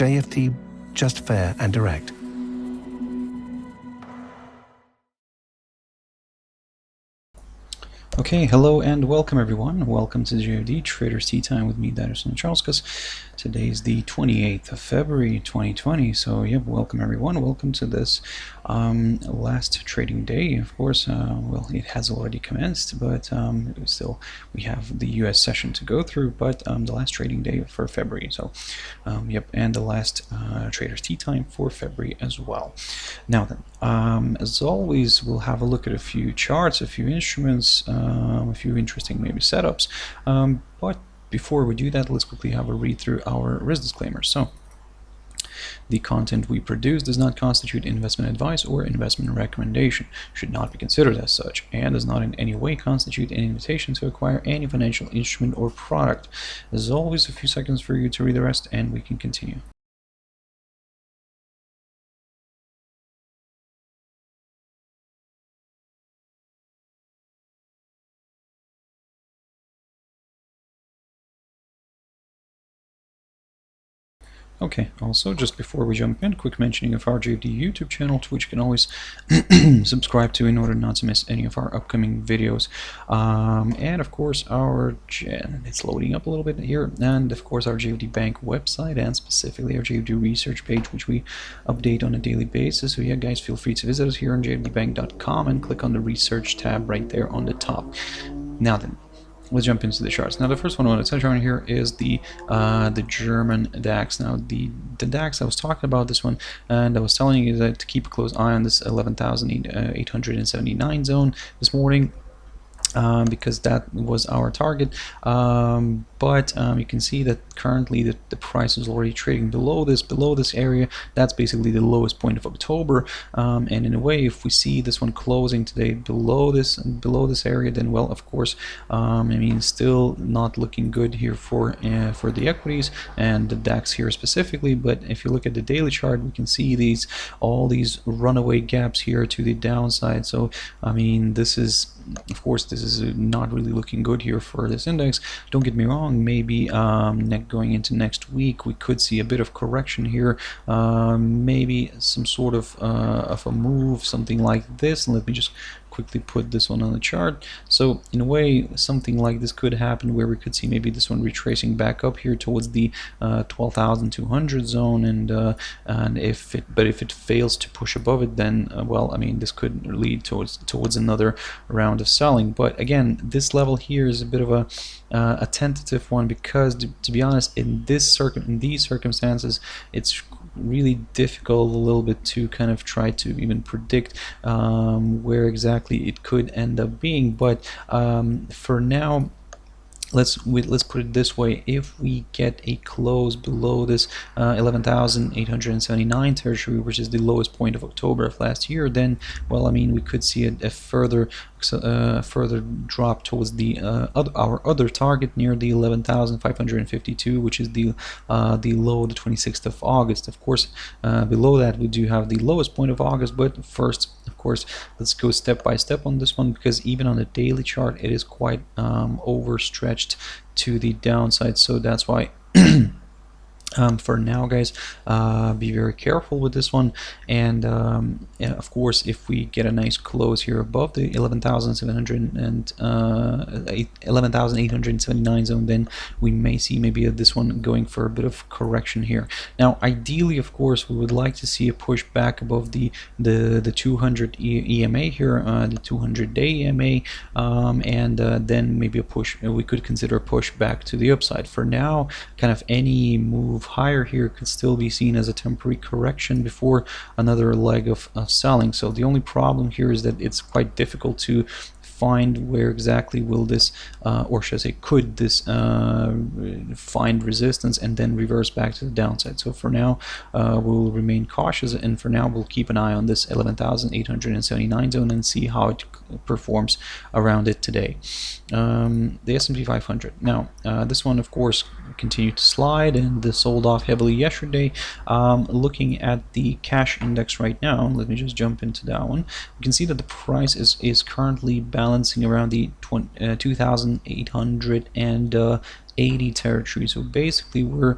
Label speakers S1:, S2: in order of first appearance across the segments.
S1: JFD, just fair and direct.
S2: Okay, hello and welcome everyone. Welcome to JFD Traders Tea Time with me, Darius and Anucauskas. Today is the 28th of February 2020. So yeah, welcome everyone. Welcome to this last trading day. Of course, well, it has already commenced, but still we have the US session to go through, but the last trading day for February. So yep, and the last Traders Tea Time for February as well. Now then, as always, we'll have a look at a few charts, a few instruments, a few interesting maybe setups, but before we do that, let's quickly have a read through our risk disclaimer. So the content we produce does not constitute investment advice or investment recommendation, should not be considered as such, and does not in any way constitute an invitation to acquire any financial instrument or product. As always, a few seconds for you to read the rest and we can continue. Okay, also just before we jump in, quick mentioning of our JFD YouTube channel, to which you can always subscribe to in order not to miss any of our upcoming videos. And of course it's loading up a little bit here, and of course our JFD Bank website, and specifically our JFD research page, which we update on a daily basis. So yeah, guys, feel free to visit us here on jfdbank.com and click on the research tab right there on the top. Now then, let's jump into the charts. Now, the first one I want to touch on here is the German DAX. Now, the DAX, I was talking about this one, and I was telling you that to keep a close eye on this 11,879 zone this morning, because that was our target. But you can see that currently the price is already trading below this area. That's basically the lowest point of October, and in a way, if we see this one closing today below this area, then well, of course, I mean, still not looking good here for the equities and the DAX here specifically. But if you look at the daily chart, we can see all these runaway gaps here to the downside. So I mean, this is, of course, this is not really looking good here for this index. Don't get me wrong, maybe going into next week we could see a bit of correction here, maybe some sort of a move, something like this. Let me just quickly put this one on the chart. So in a way, something like this could happen, where we could see maybe this one retracing back up here towards the 12,200 zone, and if it fails to push above it, then well, I mean, this could lead towards another round of selling. But again, this level here is a bit of a tentative one, because to be honest, in these circumstances, it's really difficult a little bit to kind of try to even predict where exactly it could end up being. But for now, let's put it this way: if we get a close below this 11,879 territory, which is the lowest point of October of last year, then well, I mean, we could see a further drop towards our other target near the 11,552, which is the low, the 26th of August. Of course, below that we do have the lowest point of August. But first, of course, let's go step by step on this one, because even on the daily chart it is quite overstretched to the downside. So that's why for now, guys, be very careful with this one. And yeah, of course, if we get a nice close here above the 11,879 zone, then we may see maybe this one going for a bit of correction here. Now, ideally, of course, we would like to see a push back above the 200 EMA here, the 200-day EMA, and then maybe a push. We could consider a push back to the upside. For now, kind of any move higher here could still be seen as a temporary correction before another leg of selling. So the only problem here is that it's quite difficult to find where exactly will this, or should I say, could this find resistance and then reverse back to the downside. So for now, we'll remain cautious, and for now we'll keep an eye on this 11,879 zone and see how it performs around it today. The S&P 500. Now, this one, of course, continued to slide and this sold off heavily yesterday. Looking at the cash index right now, let me just jump into that one. You can see that the price is currently balancing around the 2,808 80 territory. So basically we're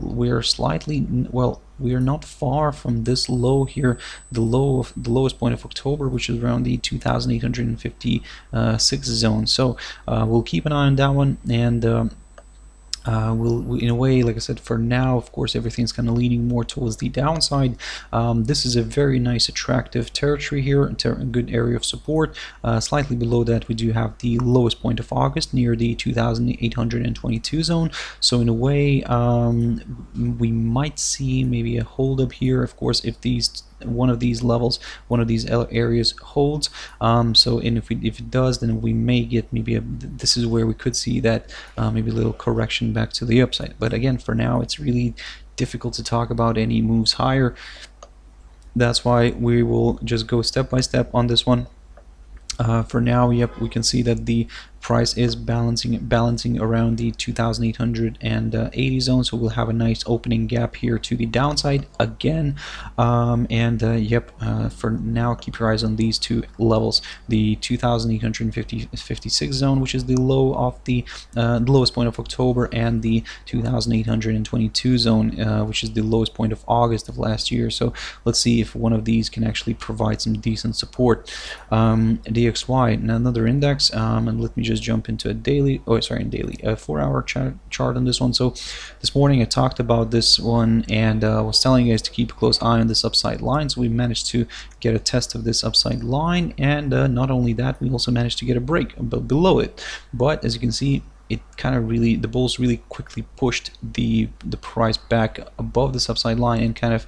S2: we're slightly, well, we are not far from this low here, the lowest point of October, which is around the 2,856 zone. So we'll keep an eye on that one, and we'll, in a way, like I said, for now, of course, everything's kind of leaning more towards the downside. This is a very nice, attractive territory here, a good area of support. Slightly below that, we do have the lowest point of August near the 2,822 zone. So in a way, we might see maybe a hold up here, of course, if one of these levels, one of these areas holds. If it does, then we may get maybe this is where we could see that maybe a little correction back to the upside. But again, for now, it's really difficult to talk about any moves higher. That's why we will just go step by step on this one. For now, yep, we can see that the price is balancing around the 2,880 zone, so we'll have a nice opening gap here to the downside again. For now, keep your eyes on these two levels: the 2,856 zone, which is the low of the lowest point of October, and the 2,822 zone, which is the lowest point of August of last year. So let's see if one of these can actually provide some decent support. DXY, another index, and let me just jump into a daily, 4-hour chart on this one. So this morning I talked about this one, and was telling you guys to keep a close eye on this upside line. So we managed to get a test of this upside line, and not only that, we also managed to get a break below it. But as you can see, it kind of really, the bulls really quickly pushed the price back above this upside line, and kind of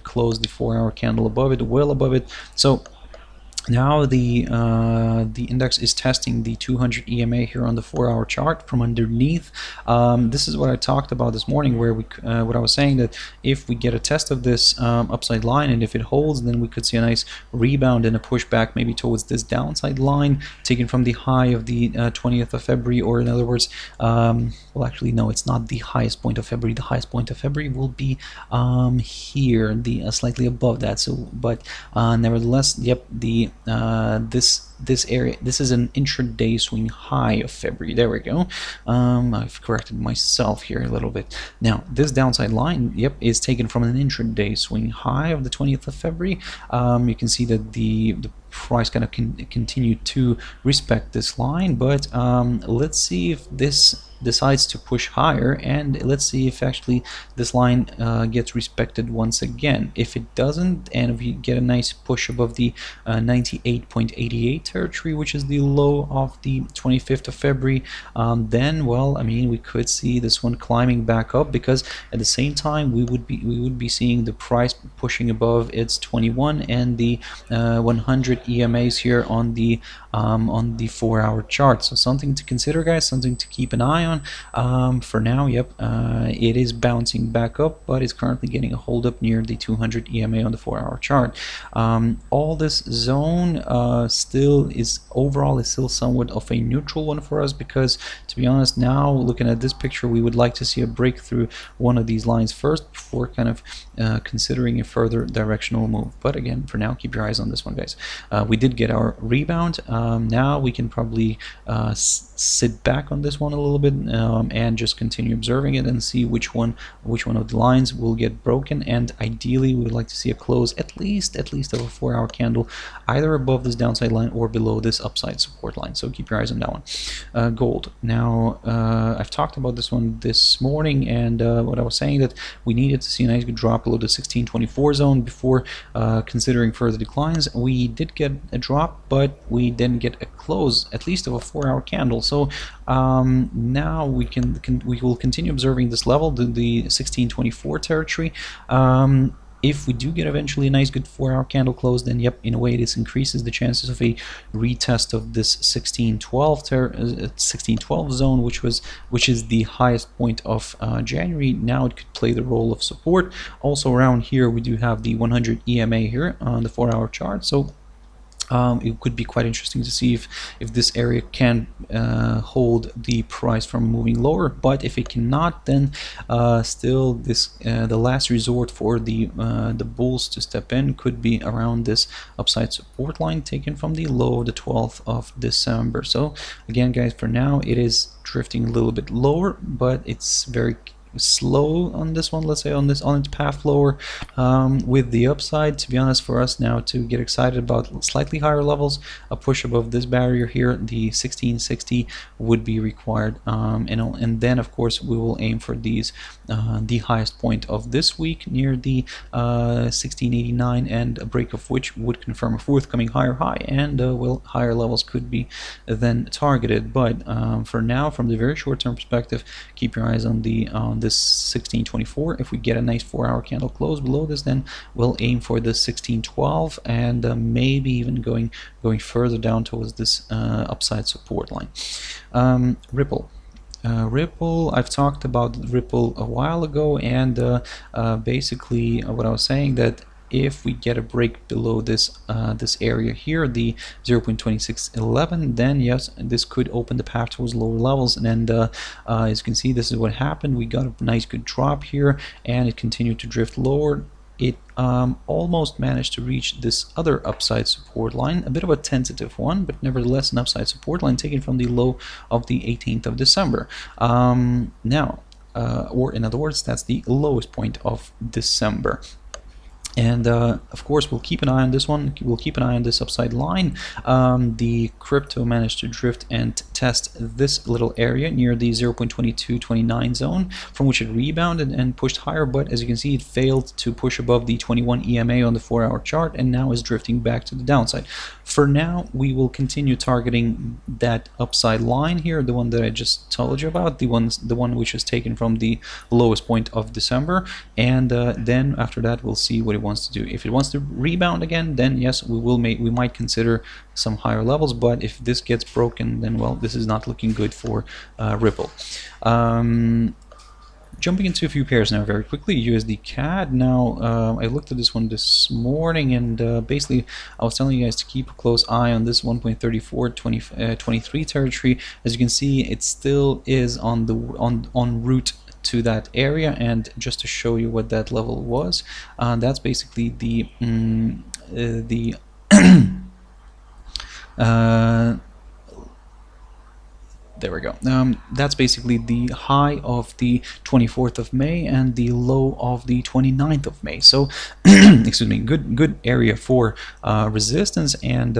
S2: closed the 4-hour candle above it, well above it. So now the index is testing the 200 EMA here on the 4-hour chart from underneath. This is what I talked about this morning, where what I was saying, that if we get a test of this upside line, and if it holds, then we could see a nice rebound and a pushback maybe towards this downside line, taken from the high of the 20th of February, or in other words, well, actually no, it's not the highest point of February. The highest point of February will be here, the slightly above that. So, but nevertheless, yep, the this area, this is an intraday swing high of February. There we go. I've corrected myself here a little bit. Now this downside line, yep, is taken from an intraday swing high of the 20th of February. You can see that the price kind of continue to respect this line, but let's see if this decides to push higher, and let's see if actually this line gets respected once again. If it doesn't, and if we get a nice push above the 98.88 territory, which is the low of the 25th of February, then, well, I mean, we could see this one climbing back up, because at the same time we would be seeing the price pushing above its 21 and the 100 EMAs here on the 4-hour chart. So something to consider, guys, something to keep an eye on. For now, yep, it is bouncing back up, but it's currently getting a hold up near the 200 EMA on the 4-hour chart. All this zone overall is still somewhat of a neutral one for us, because to be honest, now looking at this picture, we would like to see a breakthrough one of these lines first before kind of considering a further directional move. But again, for now, keep your eyes on this one, guys. We did get our rebound. Now we can probably sit back on this one a little bit, and just continue observing it and see which one of the lines will get broken. And ideally, we would like to see a close at least of a 4-hour candle, either above this downside line or below this upside support line. So keep your eyes on that one. Gold. Now, I've talked about this one this morning, and what I was saying, that we needed to see a nice good drop below the 1624 zone before considering further declines. We did get a drop, but we didn't get a close, at least of a 4-hour candle. So now we will continue observing this level, the 1624 territory. If we do get eventually a nice good 4-hour candle close, then yep, in a way this increases the chances of a retest of this 1612 zone, which is the highest point of January. Now it could play the role of support. Also around here we do have the 100 EMA here on the 4-hour chart. So it could be quite interesting to see if this area can hold the price from moving lower. But if it cannot, then still this the last resort for the bulls to step in could be around this upside support line taken from the low of the 12th of December. So again, guys, for now it is drifting a little bit lower, but it's very slow on this one, let's say on its path lower, with the upside. To be honest, for us now to get excited about slightly higher levels, a push above this barrier here, the 1660, would be required, and then of course we will aim for these the highest point of this week near the 1689, and a break of which would confirm a forthcoming higher high, and higher levels could be then targeted. But for now, from the very short-term perspective, keep your eyes on this 1624. If we get a nice 4-hour candle close below this, then we'll aim for the 1612, and maybe even going further down towards this upside support line. Ripple. Ripple, I've talked about Ripple a while ago, and basically what I was saying, that if we get a break below this this area here, the 0.2611, then yes, this could open the path towards lower levels. And as you can see, this is what happened. We got a nice good drop here, and it continued to drift lower. It almost managed to reach this other upside support line, a bit of a tentative one, but nevertheless an upside support line taken from the low of the 18th of December. Now, or in other words, that's the lowest point of December. And of course, we'll keep an eye on this one. We'll keep an eye on this upside line. The crypto managed to drift and test this little area near the 0.2229 zone, from which it rebounded and pushed higher. But as you can see, it failed to push above the 21 EMA on the 4-hour chart, and now is drifting back to the downside. For now, we will continue targeting that upside line here, the one that I just told you about, the one which is taken from the lowest point of December. And then after that, we'll see what it wants to do. If it wants to rebound again, then yes, we might consider some higher levels. But if this gets broken, then well, this is not looking good for Ripple. Jumping into a few pairs now very quickly. USDCAD. Now, I looked at this one this morning, and basically I was telling you guys to keep a close eye on this 1.3423 territory. As you can see, it still is on the en route to that area. And just to show you what that level was, that's basically the there we go. That's basically the high of the 24th of May and the low of the 29th of May. So, excuse me, good area for resistance. And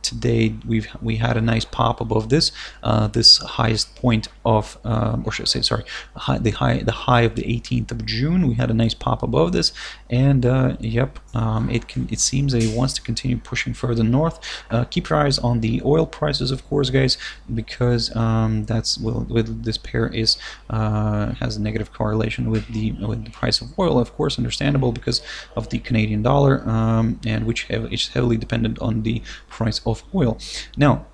S2: today we had a nice pop above this this highest point of, or should I say, sorry, the high of the 18th of June. We had a nice pop above this, and yep, it seems that it wants to continue pushing further north. Keep your eyes on the oil prices, of course, guys, because that's, well, with this pair is has a negative correlation with the price of oil, of course, understandable because of the Canadian dollar, and which is heavily dependent on the price of oil. Now,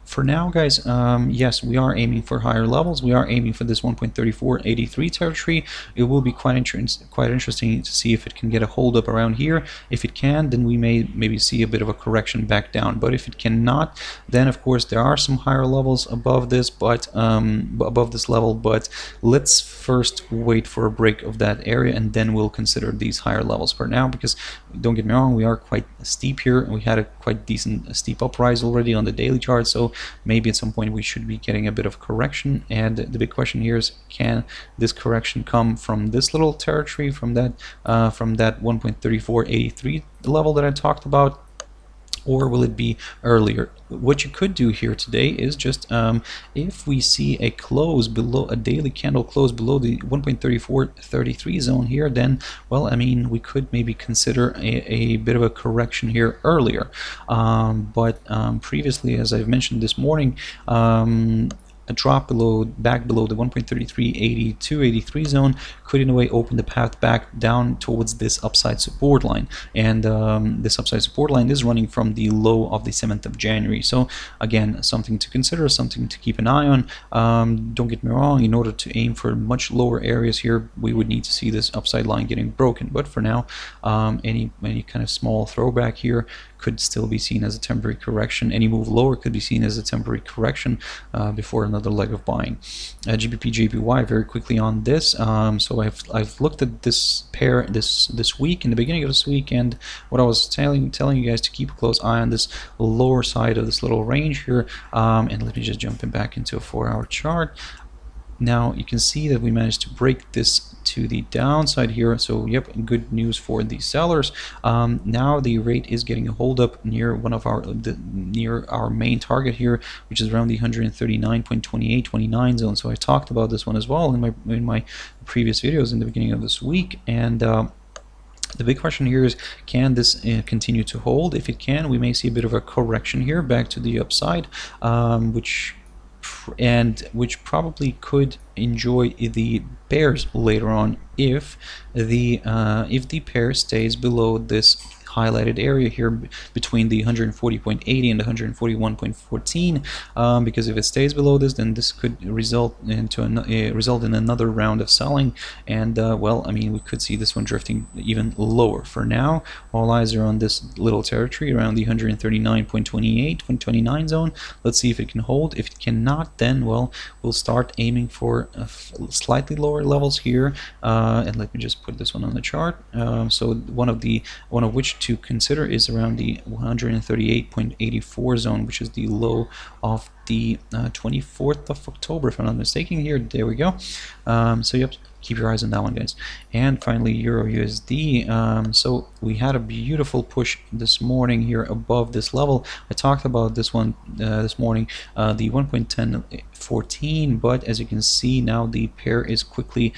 S2: for now, guys, yes, we are aiming for higher levels. We are aiming for this 1.3483 territory. It will be quite interesting to see if it can get a hold up around here. If it can, then we may maybe see a bit of a correction back down. But if it cannot, then of course there are some higher levels above this, but above this level. But let's first wait for a break of that area, and then we'll consider these higher levels for now. Because don't get me wrong, we are quite steep here, and we had a quite decent steep uprise already on the daily chart. So maybe at some point we should be getting a bit of correction, and the big question here is, can this correction come from this little territory, from that 1.3483 level that I talked about, or will it be earlier? What you could do here today is just, if we see a close below, a daily candle close below the 1.3433 zone here, then, well, I mean, we could maybe consider a bit of a correction here earlier. But previously, as I've mentioned this morning, a drop back below the 1.3382-83 zone could in a way open the path back down towards this upside support line. And this upside support line is running from the low of the 7th of January. So again, something to consider, something to keep an eye on. Don't get me wrong, in order to aim for much lower areas here, we would need to see this upside line getting broken. But for now, any kind of small throwback here could still be seen as a temporary correction. Any move lower could be seen as a temporary correction before another leg of buying. GBPJPY, very quickly on this. So I've looked at this pair this week, in the beginning of this week, and what I was telling you guys to keep a close eye on this lower side of this little range here. And let me just jump in back into a 4-hour chart. Now you can see that we managed to break this to the downside here, so yep, good news for the sellers. Now the rate is getting a hold up near one of near our main target here, which is around the 139.28-29 zone. So I talked about this one as well in my previous videos in the beginning of this week, and the big question here is, can this continue to hold? If it can, we may see a bit of a correction here back to the upside, which probably could enjoy the pairs later on if the pair stays below this highlighted area here between the 140.80 and 141.14, because if it stays below this, then this could result in another round of selling, and well, I mean, we could see this one drifting even lower. For now, all eyes are on this little territory around the 139.28-29 zone. Let's see if it can hold. If it cannot, then well, we'll start aiming for slightly lower levels here, and let me just put this one on the chart. So one of which to consider is around the 138.84 zone, which is the low of the 24th of October, if I'm not mistaken here. There we go. So yep, keep your eyes on that one, guys. And finally, EURUSD. So we had a beautiful push this morning here above this level. I talked about this one this morning, the 1.1014, but as you can see now, the pair is quickly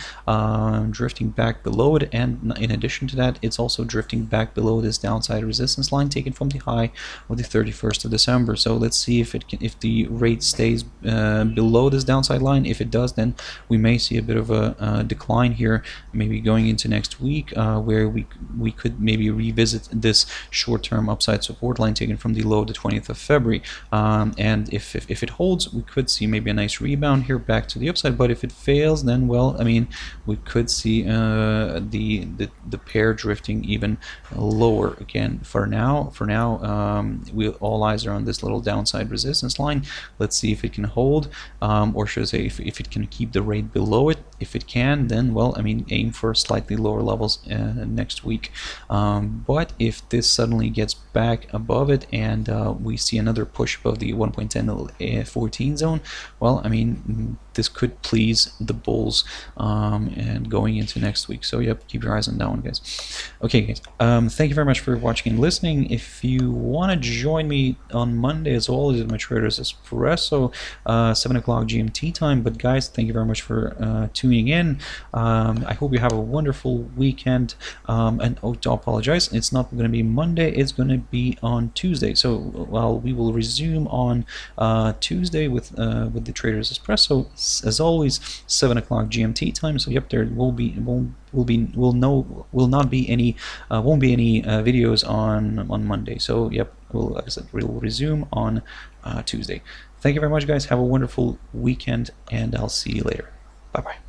S2: drifting back below it, and in addition to that, it's also drifting back below this downside resistance line taken from the high of the 31st of December. So let's see if the rate stays below this downside line. If it does, then we may see a bit of a decline here, maybe going into next week, where we could maybe revisit this short-term upside support line taken from the low the 20th of February, and if it holds, we could see maybe a nice rebound here back to the upside. But if it fails, then well, I mean, we could see the pair drifting even lower again. For now, all eyes are on this little downside resistance line. Let's see if it can hold, or should I say, if it can keep the rate below it. If it can, then well, I mean, aim for slightly lower levels next week. But if this suddenly gets back above it and we see another push above the 1.1014 zone, well, I mean, this could please the bulls and going into next week. So yep, keep your eyes on that one, guys. Okay, guys, thank you very much for watching and listening. If you want to join me on Monday, as always, at my Traders Espresso, 7 o'clock GMT time. But guys, thank you very much for tuning in. I hope you have a wonderful weekend, and oh, to apologize, it's not going to be Monday, it's going to be on Tuesday. So well, we will resume on Tuesday with the Traders Espresso, as always, 7 o'clock GMT time. So yep, there won't be any videos on Monday. So yep, like I said, we'll resume on Tuesday. Thank you very much, guys. Have a wonderful weekend, and I'll see you later. Bye bye.